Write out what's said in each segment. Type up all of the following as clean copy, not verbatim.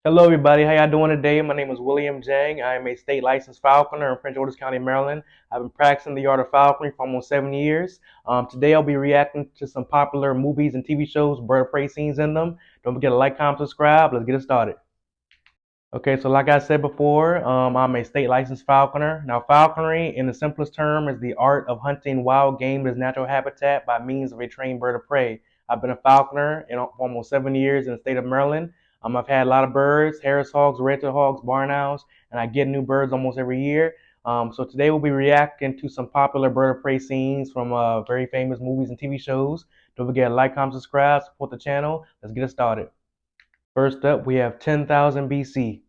Hello, everybody. How y'all doing today? My name is William Jang. I am a state licensed falconer in Prince George's County, Maryland. I've been practicing the art of falconry for almost 7 years. Today, I'll be reacting to some popular movies and TV shows, bird of prey scenes in them. Don't forget to like, comment, subscribe. Let's get it started. Okay, so like I said before, I'm a state licensed falconer. Now, falconry, in the simplest term, is the art of hunting wild game in its natural habitat by means of a trained bird of prey. I've been a falconer for almost 7 years in the state of Maryland. I've had a lot of birds, Harris hawks, red-tailed hawks, barn owls, and I get new birds almost every year. So today we'll be reacting to some popular bird of prey scenes from very famous movies and TV shows. Don't forget to like, comment, subscribe, support the channel. Let's get it started. First up, we have 10,000 BC.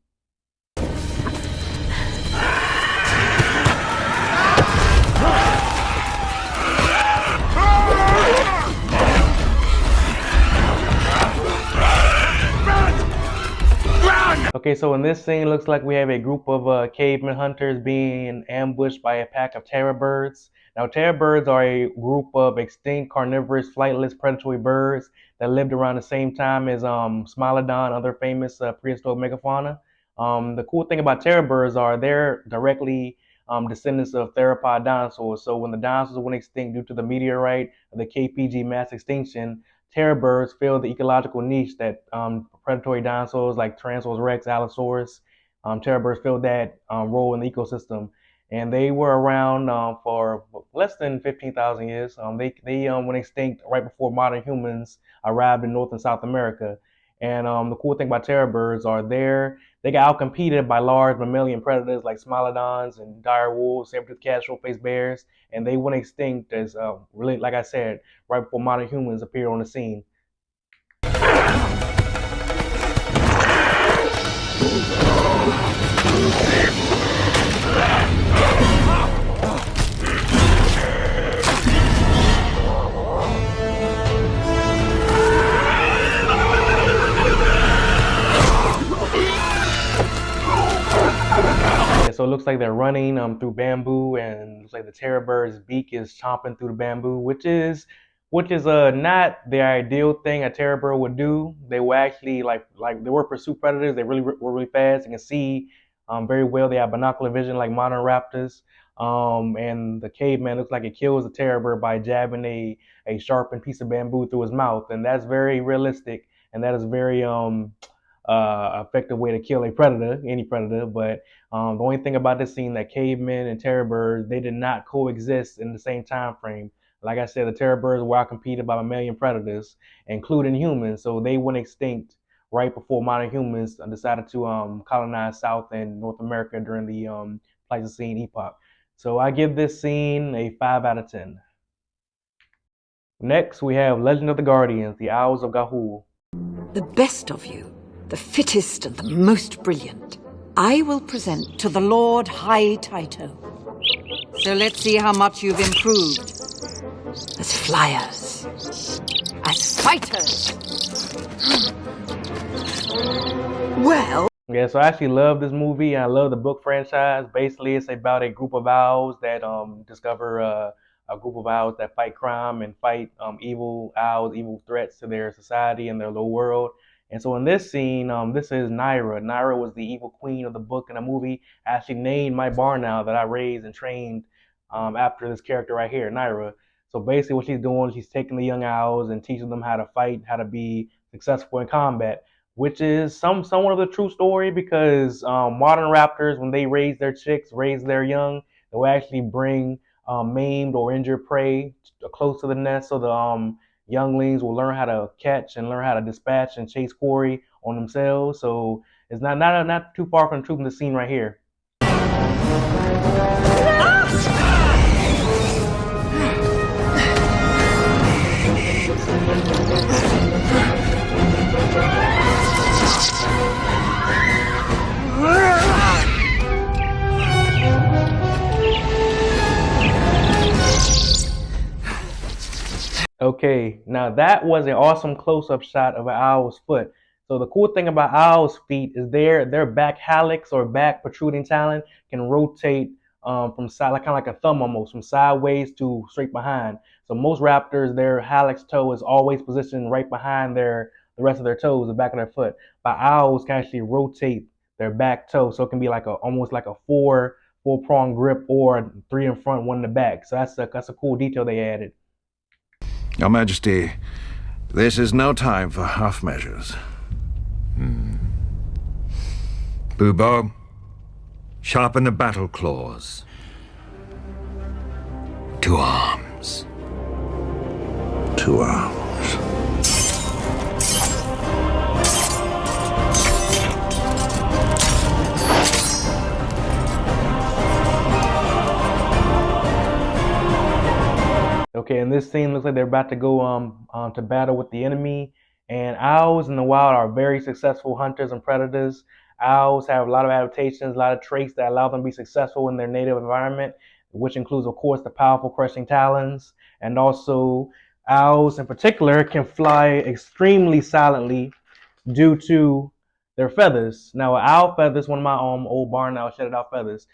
Okay, so in this scene, looks like we have a group of caveman hunters being ambushed by a pack of terror birds. Now, terror birds are a group of extinct carnivorous flightless predatory birds that lived around the same time as Smilodon, other famous prehistoric megafauna. The cool thing about terror birds are they're directly descendants of theropod dinosaurs. So when the dinosaurs went extinct due to the meteorite, the KPG mass extinction, terror birds fill the ecological niche that predatory dinosaurs like Tyrannosaurus rex, Allosaurus, terror birds filled that role in the ecosystem. And they were around for less than 15,000 years. They went extinct right before modern humans arrived in North and South America. And the cool thing about terror birds are they got outcompeted by large mammalian predators like smilodons and dire wolves, saber-toothed cats, short-faced bears, and they went extinct as really, like I said, right before modern humans appeared on the scene. So it looks like they're running through bamboo, and it looks like the terror bird's beak is chomping through the bamboo, which is not the ideal thing a terror bird would do. They will actually like they were pursue predators. They were really fast and can see very well. They have binocular vision like modern raptors. And the caveman looks like it kills the terror bird by jabbing a sharpened piece of bamboo through his mouth, and that's very realistic, and that is very effective way to kill a predator, any predator. But the only thing about this scene that cavemen and terror birds they did not coexist in the same time frame. Like I said, the terror birds were outcompeted by mammalian predators, including humans, so they went extinct right before modern humans decided to colonize South and North America during the Pleistocene epoch. So I give this scene a 5 out of 10. Next, we have Legend of the Guardians, the Owls of Ga'Hoole. The best of you, the fittest and the most brilliant, I will present to the Lord High Tito. So let's see how much you've improved. As flyers. As fighters. Well... Yeah, so I actually love this movie. I love the book franchise. Basically, it's about a group of owls that discover a group of owls that fight crime and fight evil owls, evil threats to their society and their little world. And so in this scene, this is Naira. Naira was the evil queen of the book and the movie. I actually named my barn owl that I raised and trained after this character right here, Naira. So basically what she's doing, she's taking the young owls and teaching them how to fight, how to be successful in combat, which is somewhat of the true story because modern raptors, when they raise their chicks, raise their young, they'll actually bring maimed or injured prey close to the nest so the younglings will learn how to catch and learn how to dispatch and chase quarry on themselves. So it's not too far from the truth in the scene right here. Okay, now that was an awesome close-up shot of an owl's foot. So the cool thing about owl's feet is their back hallux or back protruding talon can rotate from side, like kind of like a thumb almost, from sideways to straight behind. So most raptors, their hallux toe is always positioned right behind their the rest of their toes, the back of their foot. But owls can actually rotate their back toe, so it can be like a almost like a four prong grip or three in front, one in the back. So that's a cool detail they added. Your Majesty, this is no time for half measures. Bubo, sharpen the battle claws. To arms. To arms. Okay, and this scene looks like they're about to go to battle with the enemy. And owls in the wild are very successful hunters and predators. Owls have a lot of adaptations, a lot of traits that allow them to be successful in their native environment, which includes, of course, the powerful crushing talons. And also, owls in particular can fly extremely silently due to their feathers. Now, owl feathers, one of my old barn owl shedded out feathers.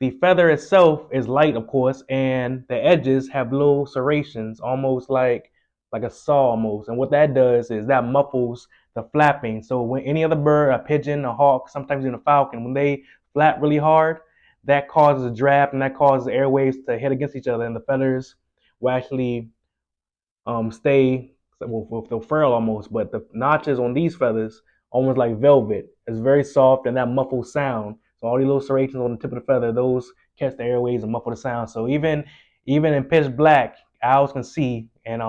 The feather itself is light, of course, and the edges have little serrations, almost like a saw almost. And what that does is that muffles the flapping. So when any other bird, a pigeon, a hawk, sometimes even a falcon, when they flap really hard, that causes a draft and that causes the airwaves to hit against each other, and the feathers will actually stay, well, they'll furl almost, but the notches on these feathers almost like velvet. It's very soft and that muffled sound. So all these little serrations on the tip of the feather, those catch the airways and muffle the sound. So even in pitch black, owls can see, and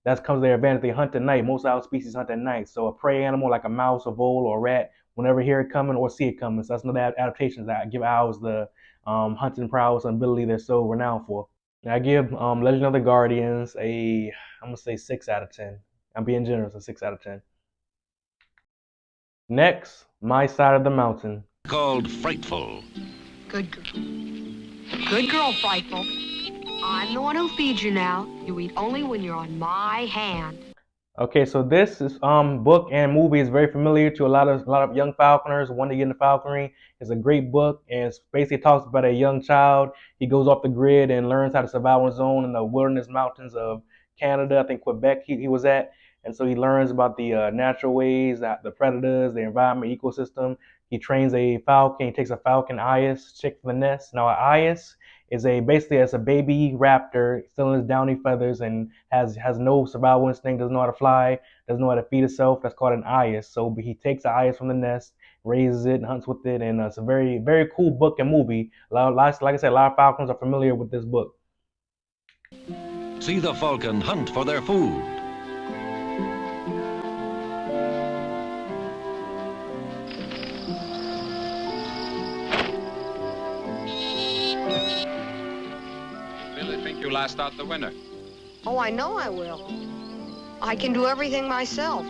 that comes to their advantage. They hunt at night. Most owl species hunt at night. So a prey animal like a mouse, a vole, or a rat will never hear it coming or see it coming. So that's another adaptation that give owls the hunting prowess and ability they're so renowned for. I give Legend of the Guardians I'm gonna say 6 out of 10. I'm being generous, a 6 out of 10. Next, My Side of the Mountain. Called Frightful. Good girl. Good girl, Frightful. I'm the one who feeds you now. You eat only when you're on my hand. Okay, so this is, book and movie is very familiar to a lot of young falconers who want to get into falconry. It's a great book, and it basically talks about a young child. He goes off the grid and learns how to survive on his own in the wilderness mountains of Canada. I think Quebec he was at, and so he learns about the natural ways, the predators, the environment, ecosystem. He trains a falcon. He takes a falcon eyas, chick from the nest. Now, an eyas is basically as a baby raptor, still in his downy feathers, and has no survival instinct, doesn't know how to fly, doesn't know how to feed itself. That's called an eyas. So he takes the eyas from the nest, raises it, and hunts with it, and it's a very very cool book and movie. Like I said, a lot of falcons are familiar with this book. See the falcon hunt for their food. Really think you last out the winter? Oh, I know I will. I can do everything myself.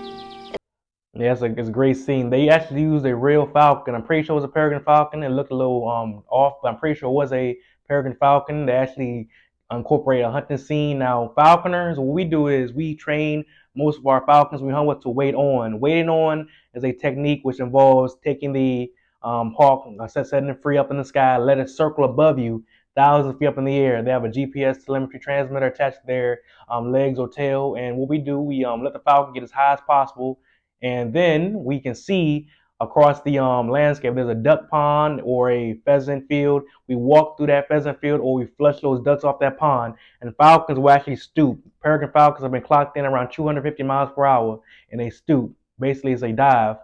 Yeah, it's a great scene. They actually used a real falcon. I'm pretty sure it was a peregrine falcon. It looked a little off, but I'm pretty sure it was a peregrine falcon. They actually incorporate a hunting scene. Now, falconers, what we do is we train most of our falcons we hunt with to wait on. Waiting on is a technique which involves taking the hawk, setting it free up in the sky, let it circle above you, thousands of feet up in the air. They have a GPS telemetry transmitter attached to their legs or tail, and what we do, we let the falcon get as high as possible, and then we can see across the landscape. There's a duck pond or a pheasant field. We walk through that pheasant field, or we flush those ducks off that pond. And falcons will actually stoop. Peregrine falcons have been clocked in around 250 miles per hour, and they stoop. Basically, it's a dive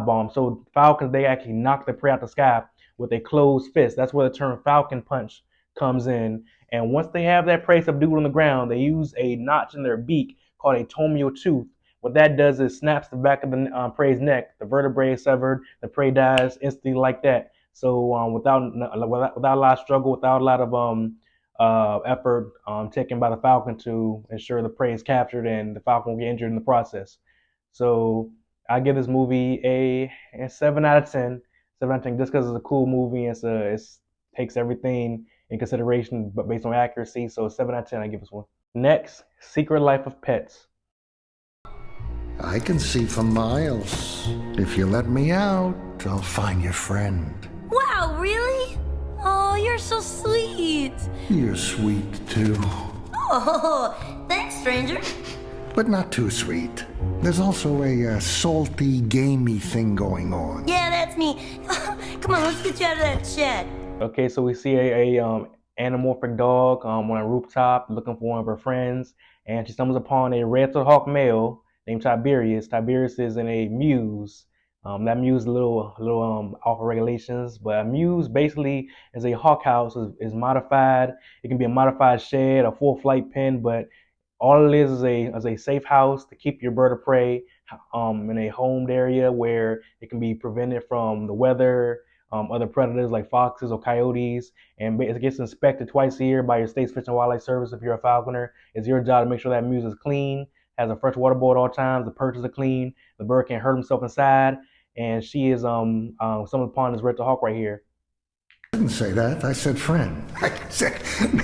bomb. So falcons, they actually knock the prey out the sky with a closed fist. That's where the term falcon punch comes in. And once they have that prey subdued on the ground, they use a notch in their beak called a tomial tooth. What that does is snaps the back of the prey's neck. The vertebrae is severed. The prey dies instantly like that. So without a lot of struggle, without a lot of effort taken by the falcon to ensure the prey is captured and the falcon will get injured in the process. So I give this movie a 7 out of 10. 7 out of 10 just because it's a cool movie. It takes everything in consideration, but based on accuracy. So 7 out of 10, I give this one. Next, Secret Life of Pets. I can see for miles. If you let me out, I'll find your friend. Wow, really? Oh, you're so sweet. You're sweet, too. Oh, thanks, stranger. but not too sweet. There's also a salty, gamey thing going on. Yeah, that's me. Come on, let's get you out of that shed. Okay, so we see a anamorphic dog on a rooftop looking for one of her friends, and she stumbles upon a red-tailed hawk male named Tiberius. Tiberius is in a muse. That muse is a little off of regulations, but a muse basically is a hawk house is modified. It can be a modified shed, a full flight pen, but all it is a safe house to keep your bird of prey in a homed area where it can be prevented from the weather, other predators like foxes or coyotes, and it gets inspected twice a year by your state's Fish and Wildlife Service if you're a falconer. It's your job to make sure that muse is clean, has a fresh water bowl at all times, the perches are clean, the bird can't hurt himself inside, and she is stumbled upon this red hawk right here. I didn't say that. I said friend.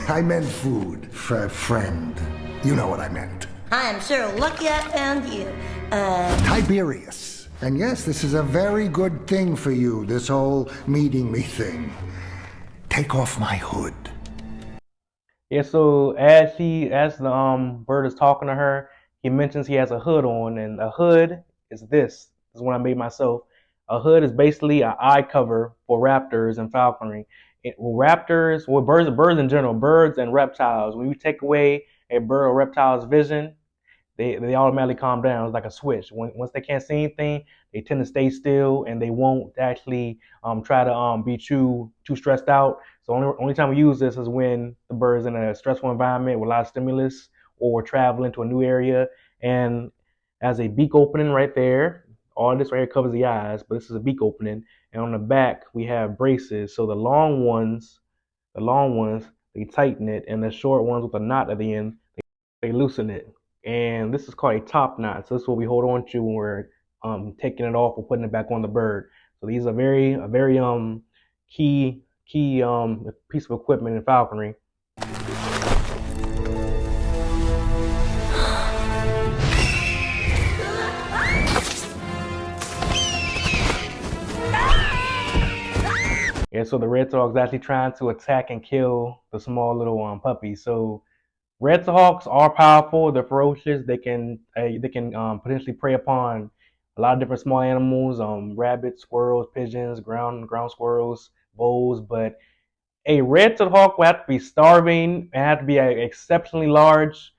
I meant food. Friend. You know what I meant. I'm sure lucky I found you. Tiberius. And yes, this is a very good thing for you, this whole meeting me thing. Take off my hood. Yeah, so as the bird is talking to her, he mentions he has a hood on, and a hood is this. This is one I made myself. A hood is basically an eye cover for raptors and falconry. Raptors, well, birds in general, birds and reptiles. When you take away a bird or reptile's vision, they automatically calm down. It's like a switch. Once they can't see anything, they tend to stay still and they won't actually try to be too stressed out. So only time we use this is when the bird's in a stressful environment with a lot of stimulus or traveling to a new area. And as a beak opening right there, all this right here covers the eyes, but this is a beak opening. And on the back we have braces. So the long ones, they tighten it, and the short ones with a knot at the end, they loosen it. And this is called a top knot. So this is what we hold on to when we're taking it off or putting it back on the bird. So these are a very key piece of equipment in falconry. Yeah, so the red dog's actually trying to attack and kill the small little puppies. So red hawks are powerful. They're ferocious. They can potentially prey upon a lot of different small animals, rabbits, squirrels, pigeons, ground squirrels, voles. But a red-tailed hawk would have to be starving and have to be an exceptionally large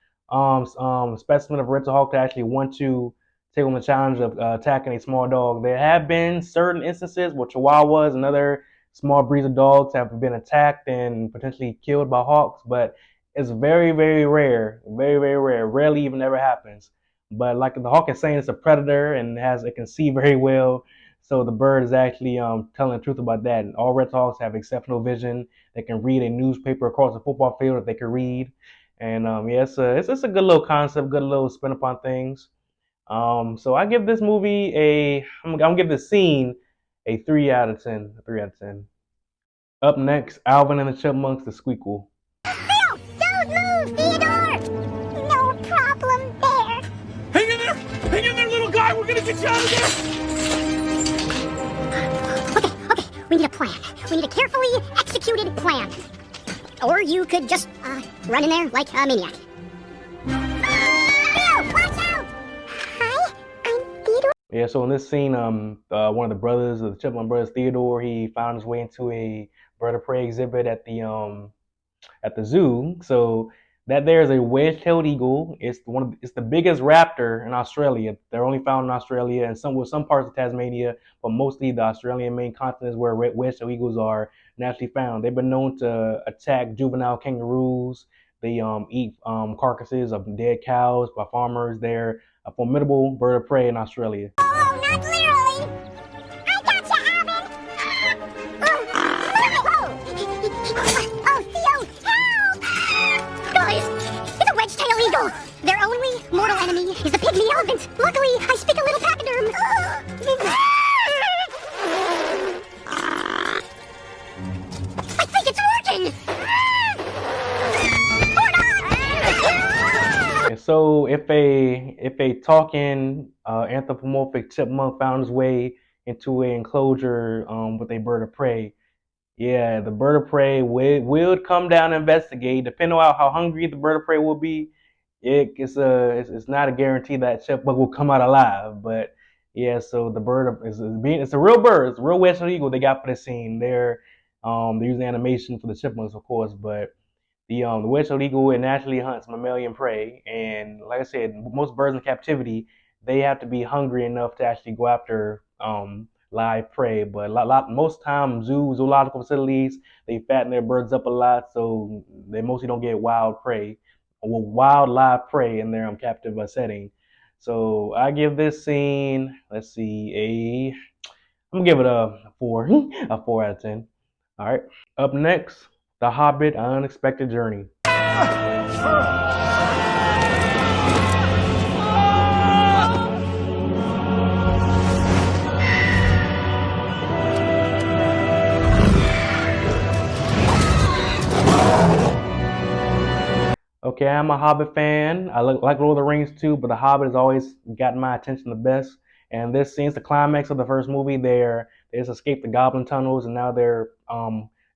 specimen of red-tailed hawk to actually want to take on the challenge of attacking a small dog. There have been certain instances where Chihuahuas and other small breeds of dogs have been attacked and potentially killed by hawks, but it's very, very rare. Very, very rare. Rarely even ever happens. But like the hawk is saying, it's a predator and it can see very well. So the bird is actually telling the truth about that. And all red hawks have exceptional vision. They can read a newspaper across the football field if they can read. And yeah, it's just a good little concept, good little spin upon things. So I give this movie I'm gonna give this scene a 3 out of 10. A 3 out of 10. Up next, Alvin and the Chipmunks, the Squeakquel. No! Don't move, Theodore! No problem there. Hang in there! Hang in there, little guy! We're gonna get you out of there! Okay, we need a plan. We need a carefully executed plan. Or you could just, run in there like a maniac. Theo, watch out! Hi, I'm Theodore. Yeah, so in this scene, one of the brothers, the Chipmunk brothers, Theodore, he found his way into a bird of prey exhibit at the zoo. So that there is a wedge-tailed eagle. It's the biggest raptor in Australia. They're only found in Australia and some parts of Tasmania, but mostly the Australian main continent is where wedge-tailed eagles are naturally found. They've been known to attack juvenile kangaroos. They eat carcasses of dead cows by farmers. They're a formidable bird of prey in Australia. Oh, not literally! I got you, Alvin! Oh, Theo, help! Guys, it's a wedge-tailed eagle. Their only mortal enemy is the pygmy elephant. Luckily, I speak a little pachyderm. I think it's working! And so if a talking anthropomorphic chipmunk found his way into an enclosure with a bird of prey, yeah, the bird of prey would come down and investigate. Depending on how hungry the bird of prey will be, it's not a guarantee that chipmunk will come out alive, but yeah. So the it's a real bird, it's a real western eagle they got for the scene. They're using animation for the chipmunks, of course, but the wedge-tailed eagle it naturally hunts mammalian prey, and like I said, most birds in captivity they have to be hungry enough to actually go after live prey. But most times, zoological facilities they fatten their birds up a lot, so they mostly don't get wild live prey in their captive setting. So I give this scene, let's see, I'm gonna give it a 4, a 4 out of 10. All right. Up next, The Hobbit: An Unexpected Journey. Okay, I'm a Hobbit fan. I like Lord of the Rings too, but The Hobbit has always gotten my attention the best. And this scene's the climax of the first movie. They just escaped the Goblin tunnels, and now they're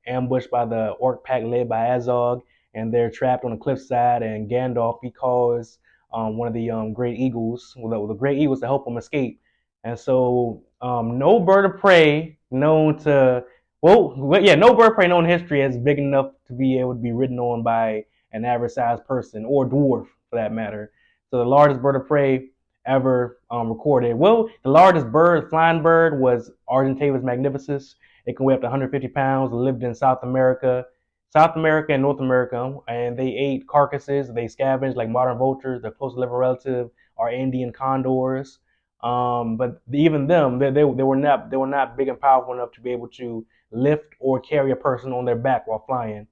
ambushed by the Orc pack led by Azog, and they're trapped on a cliffside. And Gandalf he calls one of the great eagles, well, the great eagles to help them escape. And so no bird of prey known to no bird of prey known in history is big enough to be able to be ridden on by an average sized person or dwarf for that matter. So the largest bird of prey ever recorded. Well, the largest flying bird, was Argentavis magnificus. It can weigh up to 150 pounds. It lived in South America and North America, and they ate carcasses. They scavenged like modern vultures. Their close living relative are Indian condors. But even them, they were not big and powerful enough to be able to lift or carry a person on their back while flying.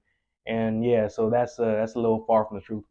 And yeah, so that's a little far from the truth.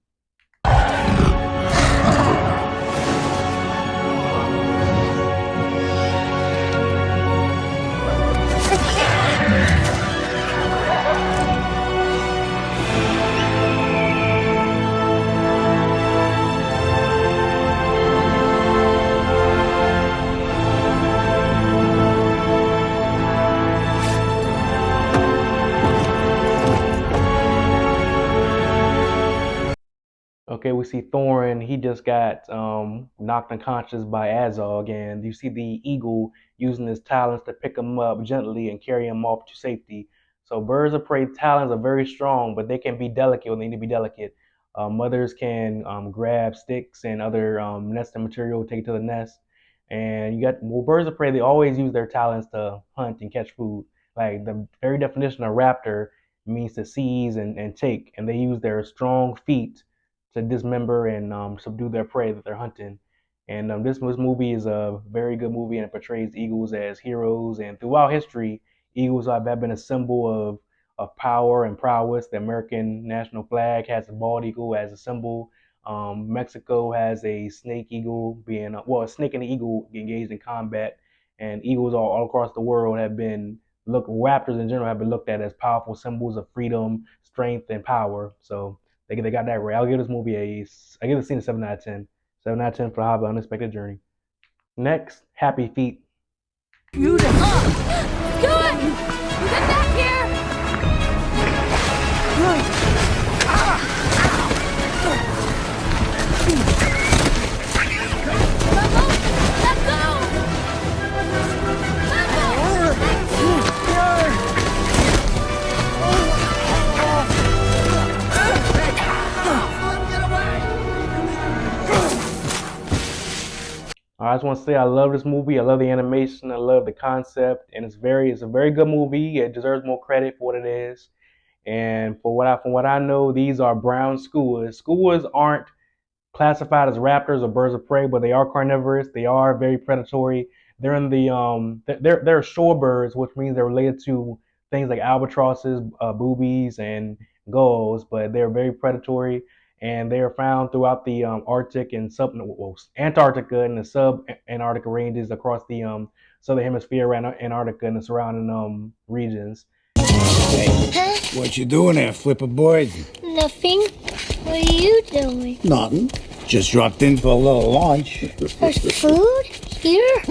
Okay, we see Thorin. He just got knocked unconscious by Azog, and you see the eagle using his talons to pick him up gently and carry him off to safety. So birds of prey talons are very strong, but they can be delicate when they need to be delicate. Mothers can grab sticks and other nesting material, take it to the nest. And birds of prey. They always use their talons to hunt and catch food. Like the very definition of raptor means to seize and take, and they use their strong feet to dismember and subdue their prey that they're hunting. And this movie is a very good movie, and it portrays eagles as heroes. And throughout history, eagles have been a symbol of power and prowess. The American national flag has a bald eagle as a symbol. Mexico has a snake eagle a snake and an eagle engaged in combat. And eagles all across the world raptors in general have been looked at as powerful symbols of freedom, strength, and power. So they got that right. I give the scene a 7 out of 10. 7 out of 10 for Hobbit: Unexpected Journey. Next, Happy Feet. You do it! Get back here! Let go! I just want to say I love this movie. I love the animation. I love the concept, and it's a very good movie. It deserves more credit for what it is. And from what I know, these are brown skuas. Skuas aren't classified as raptors or birds of prey, but they are carnivorous. They are very predatory. They're in the they're shorebirds, which means they're related to things like albatrosses, boobies, and gulls. But they're very predatory, and they are found throughout the Arctic and Antarctica and the sub-Antarctica ranges across the southern hemisphere around Antarctica and the surrounding regions. Hey, what you doing there, flipper boy? Nothing. What are you doing? Nothing. Just dropped in for a little lunch. There's food here?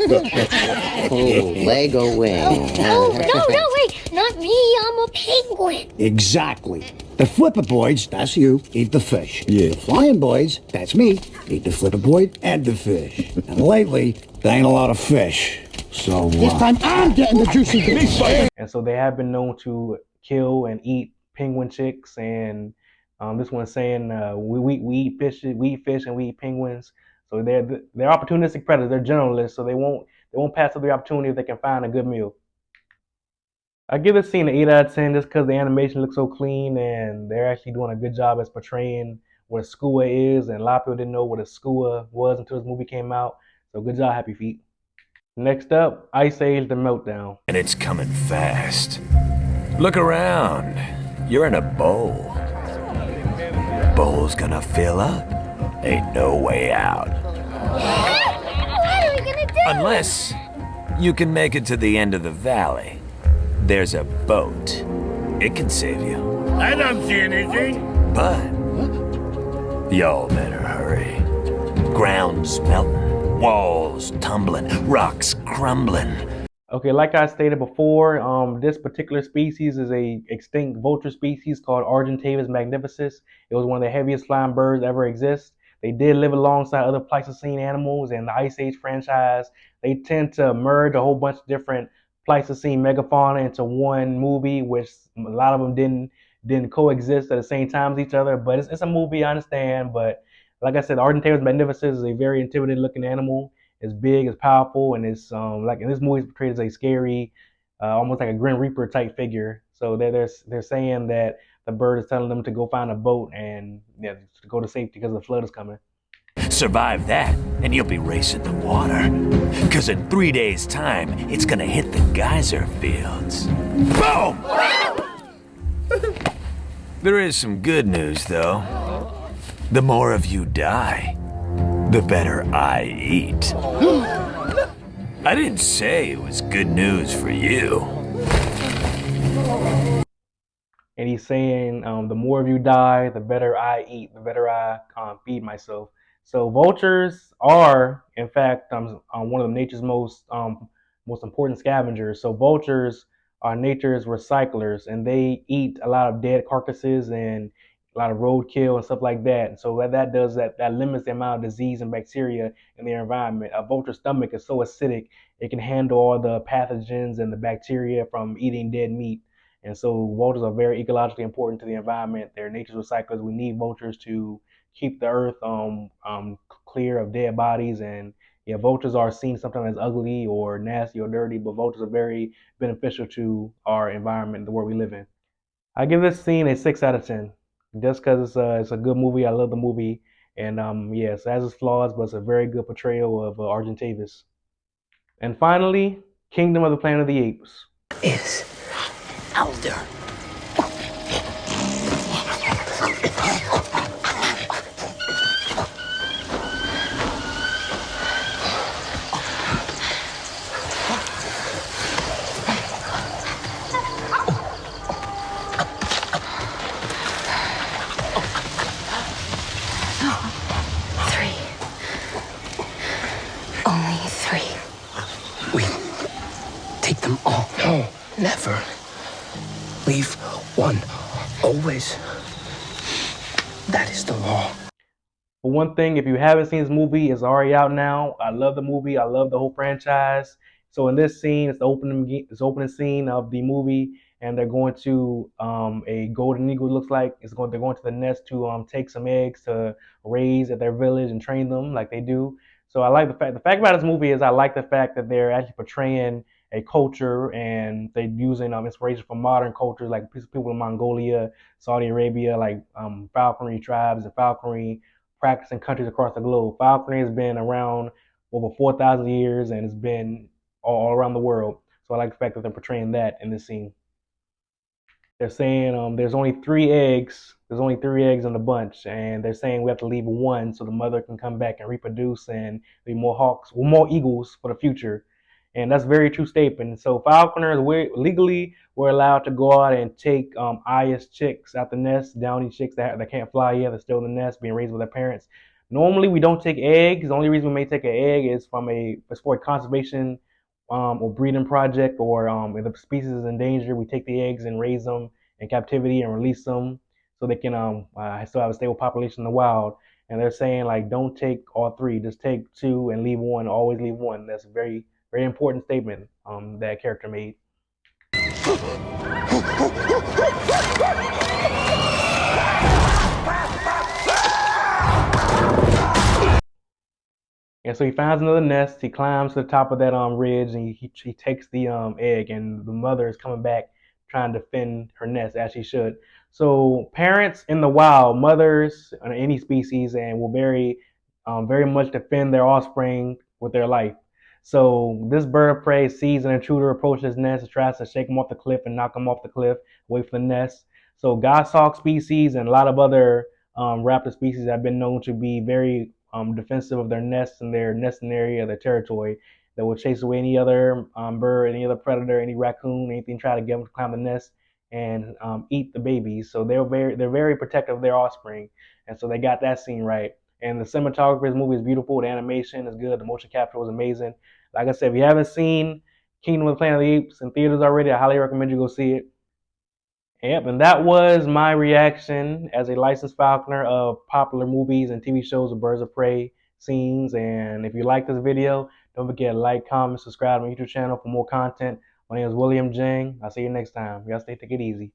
Oh, Lego wing. Oh, no, wait. No, Not me, I'm a penguin. Exactly. The flipperboids, that's you, eat the fish. Yeah. The flying boys, that's me, eat the flipperboid and the fish. And lately, there ain't a lot of fish. So, This time I'm getting the juicy bits. And so they have been known to kill and eat penguin chicks. And this one's saying we eat fish, and we eat penguins. So they're opportunistic predators. They're generalists, so they won't pass up the opportunity if they can find a good meal. I give this scene an 8 out of 10 just because the animation looks so clean and they're actually doing a good job as portraying what a skua is. And a lot of people didn't know what a skua was until this movie came out. So good job, Happy Feet. Next up, Ice Age: The Meltdown. And it's coming fast. Look around. You're in a bowl. Bowl's gonna fill up. Ain't no way out. What are we gonna do? Unless you can make it to the end of the valley. There's a boat. It can save you. I don't see anything. But y'all better hurry. Ground's melting, walls tumbling, rocks crumbling. Okay, like I stated before, this particular species is a extinct vulture species called Argentavis magnificus. It was one of the heaviest flying birds to ever exist. They did live alongside other Pleistocene animals in the Ice Age franchise. They tend to merge a whole bunch of different Pleistocene megafauna into one movie, which a lot of them didn't coexist at the same time as each other. But it's a movie, I understand. But like I said, Argentavis magnificus is a very intimidating looking animal. It's big, it's powerful, and it's like in this movie it's portrayed as a scary, almost like a Grim Reaper type figure. So they're saying that the bird is telling them to go find a boat and to go to safety because the flood is coming. Survive that, and you'll be racing the water. 'Cause in 3 days' time, it's gonna hit the geyser fields. Boom! There is some good news, though. The more of you die, the better I eat. I didn't say it was good news for you. And he's saying, the more of you die, the better I eat, the better I feed myself. So vultures are, in fact, one of nature's most important scavengers. So vultures are nature's recyclers, and they eat a lot of dead carcasses and a lot of roadkill and stuff like that. And so what that does that limits the amount of disease and bacteria in their environment. A vulture's stomach is so acidic it can handle all the pathogens and the bacteria from eating dead meat. And so vultures are very ecologically important to the environment. They're nature's recyclers. We need vultures to keep the earth clear of dead bodies. And yeah, vultures are seen sometimes as ugly or nasty or dirty, but vultures are very beneficial to our environment, the world we live in. I give this scene a 6 out of 10, just because it's a good movie. I love the movie, and yes, it has its flaws, but it's a very good portrayal of Argentavis. And finally, Kingdom of the Planet of the Apes. Is elder. Never. Leave one. Always. That is the law. For one thing, if you haven't seen this movie, it's already out now. I love the movie. I love the whole franchise. So in this scene, it's the opening scene of the movie, and they're going to a golden eagle. Looks like they're going to the nest to take some eggs to raise at their village and train them like they do. So I like the fact about this movie is I like the fact that they're actually portraying a culture and they're using inspiration from modern cultures like people in Mongolia, Saudi Arabia, like falconry tribes and falconry practicing countries across the globe. Falconry has been around over 4,000 years and it's been all around the world. So I like the fact that they're portraying that in this scene. They're saying there's only 3 eggs. There's only 3 eggs in the bunch, and they're saying we have to leave one so the mother can come back and reproduce and be more hawks, well, more eagles for the future. And that's a very true statement. So falconers, we're allowed to go out and take eyas chicks out the nest, downy chicks that can't fly yet, they're still in the nest, being raised with their parents. Normally, we don't take eggs. The only reason we may take an egg is for a conservation or breeding project, or if the species is in danger, we take the eggs and raise them in captivity and release them so they can still have a stable population in the wild. And they're saying like, don't take all three, just take two and leave one. Always leave one. That's a very very important statement that character made. And so he finds another nest. He climbs to the top of that ridge, and he takes the egg. And the mother is coming back trying to defend her nest as she should. So parents in the wild, mothers on any species, and will very much defend their offspring with their life. So this bird of prey sees an intruder approach his nest and tries to shake him off the cliff and knock him off the cliff away from the nest. So goshawk species and a lot of other raptor species have been known to be very defensive of their nests and their nesting area, their territory, that will chase away any other bird, any other predator, any raccoon, anything try to get them to climb the nest and eat the babies. So they're very protective of their offspring, and so they got that scene right. And the cinematography of this movie is beautiful. The animation is good. The motion capture was amazing. Like I said, if you haven't seen Kingdom of the Planet of the Apes in theaters already, I highly recommend you go see it. Yep, and that was my reaction as a licensed falconer of popular movies and TV shows of birds of prey scenes. And if you like this video, don't forget to like, comment, subscribe to my YouTube channel for more content. My name is William Jing. I'll see you next time. Y'all stay take it easy.